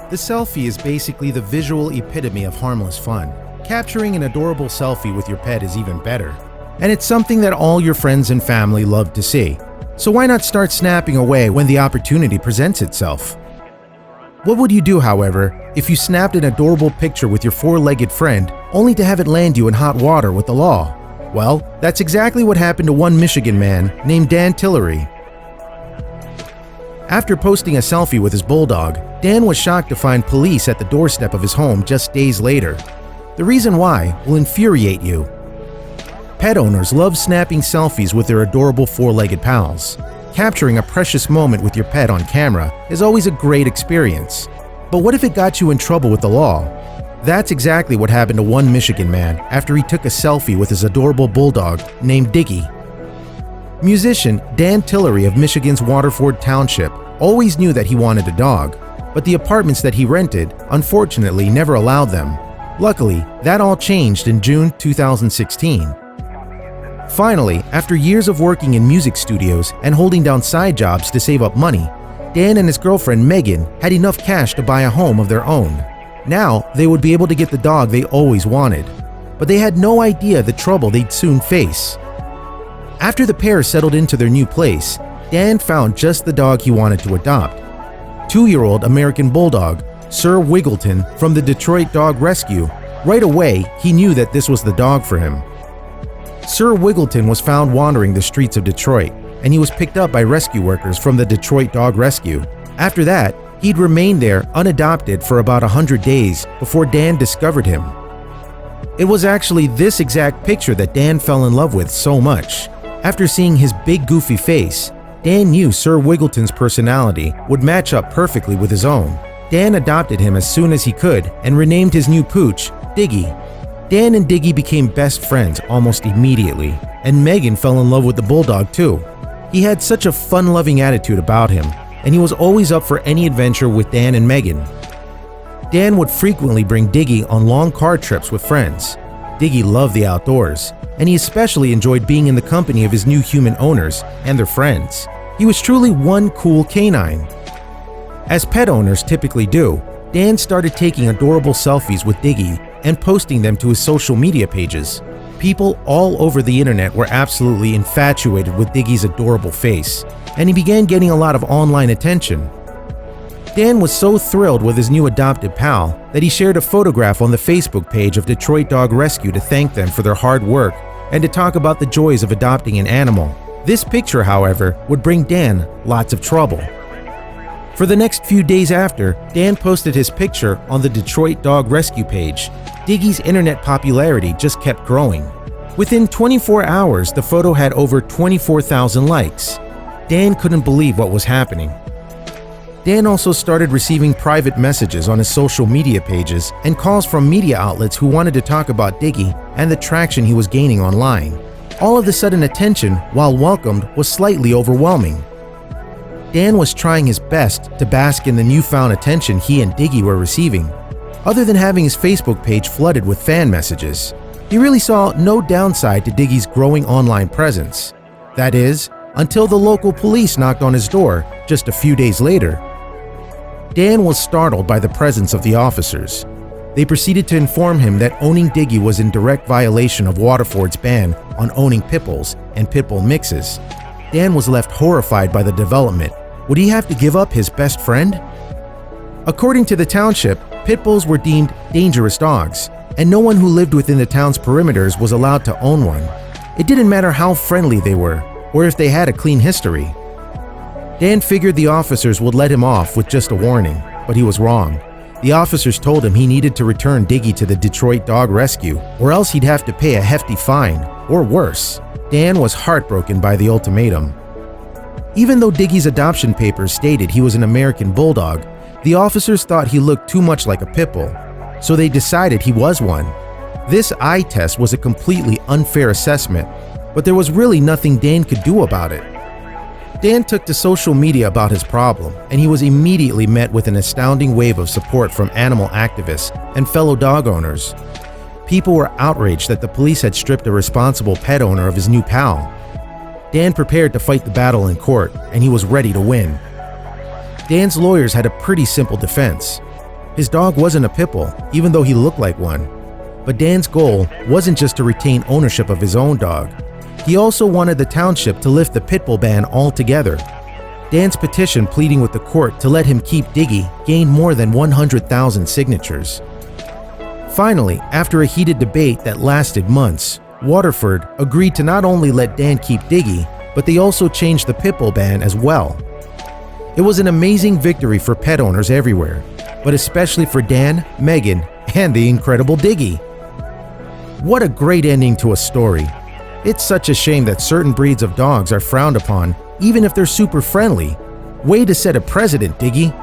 The selfie is basically the visual epitome of harmless fun. Capturing an adorable selfie with your pet is even better. And it's something that all your friends and family love to see. So why not start snapping away when the opportunity presents itself? What would you do, however, if you snapped an adorable picture with your four-legged friend only to have it land you in hot water with the law? Well, that's exactly what happened to one Michigan man named Dan Tillery. After posting a selfie with his bulldog, Dan was shocked to find police at the doorstep of his home just days later. The reason why will infuriate you. Pet owners love snapping selfies with their adorable four-legged pals. Capturing a precious moment with your pet on camera is always a great experience. But what if it got you in trouble with the law? That's exactly what happened to one Michigan man after he took a selfie with his adorable bulldog named Diggy. Musician Dan Tillery of Michigan's Waterford Township always knew that he wanted a dog, but the apartments that he rented unfortunately never allowed them. Luckily, that all changed in June 2016. Finally, after years of working in music studios and holding down side jobs to save up money, Dan and his girlfriend Megan had enough cash to buy a home of their own. Now, they would be able to get the dog they always wanted, but they had no idea the trouble they'd soon face. After the pair settled into their new place, Dan found just the dog he wanted to adopt. 2-year-old American Bulldog, Sir Wiggleton from the Detroit Dog Rescue. Right away, he knew that this was the dog for him. Sir Wiggleton was found wandering the streets of Detroit, and he was picked up by rescue workers from the Detroit Dog Rescue. After that, he'd remained there unadopted for about 100 days before Dan discovered him. It was actually this exact picture that Dan fell in love with so much. After seeing his big goofy face, Dan knew Sir Wiggleton's personality would match up perfectly with his own. Dan adopted him as soon as he could and renamed his new pooch Diggy. Dan and Diggy became best friends almost immediately, and Megan fell in love with the bulldog too. He had such a fun-loving attitude about him, and he was always up for any adventure with Dan and Megan. Dan would frequently bring Diggy on long car trips with friends. Diggy loved the outdoors, and he especially enjoyed being in the company of his new human owners and their friends. He was truly one cool canine. As pet owners typically do, Dan started taking adorable selfies with Diggy and posting them to his social media pages. People all over the internet were absolutely infatuated with Diggy's adorable face, and he began getting a lot of online attention. Dan was so thrilled with his new adopted pal that he shared a photograph on the Facebook page of Detroit Dog Rescue to thank them for their hard work and to talk about the joys of adopting an animal. This picture, however, would bring Dan lots of trouble. For the next few days after, Dan posted his picture on the Detroit Dog Rescue page. Diggy's internet popularity just kept growing. Within 24 hours, the photo had over 24,000 likes. Dan couldn't believe what was happening. Dan also started receiving private messages on his social media pages and calls from media outlets who wanted to talk about Diggy and the traction he was gaining online. All of the sudden attention, while welcomed, was slightly overwhelming. Dan was trying his best to bask in the newfound attention he and Diggy were receiving. Other than having his Facebook page flooded with fan messages, he really saw no downside to Diggy's growing online presence. That is, until the local police knocked on his door just a few days later. Dan was startled by the presence of the officers. They proceeded to inform him that owning Diggy was in direct violation of Waterford's ban on owning pit bulls and pit bull mixes. Dan was left horrified by the development. Would he have to give up his best friend? According to the township, pit bulls were deemed dangerous dogs, and no one who lived within the town's perimeters was allowed to own one. It didn't matter how friendly they were, or if they had a clean history. Dan figured the officers would let him off with just a warning, but he was wrong. The officers told him he needed to return Diggy to the Detroit Dog Rescue, or else he'd have to pay a hefty fine, or worse. Dan was heartbroken by the ultimatum. Even though Diggy's adoption papers stated he was an American Bulldog, the officers thought he looked too much like a pit bull, so they decided he was one. This eye test was a completely unfair assessment, but there was really nothing Dan could do about it. Dan took to social media about his problem, and he was immediately met with an astounding wave of support from animal activists and fellow dog owners. People were outraged that the police had stripped a responsible pet owner of his new pal. Dan prepared to fight the battle in court, and he was ready to win. Dan's lawyers had a pretty simple defense. His dog wasn't a pit bull, even though he looked like one. But Dan's goal wasn't just to retain ownership of his own dog. He also wanted the township to lift the pit bull ban altogether. Dan's petition pleading with the court to let him keep Diggy gained more than 100,000 signatures. Finally, after a heated debate that lasted months, Waterford agreed to not only let Dan keep Diggy, but they also changed the pit bull ban as well. It was an amazing victory for pet owners everywhere, but especially for Dan, Megan, and the incredible Diggy. What a great ending to a story. It's such a shame that certain breeds of dogs are frowned upon, even if they're super friendly. Way to set a precedent, Diggy.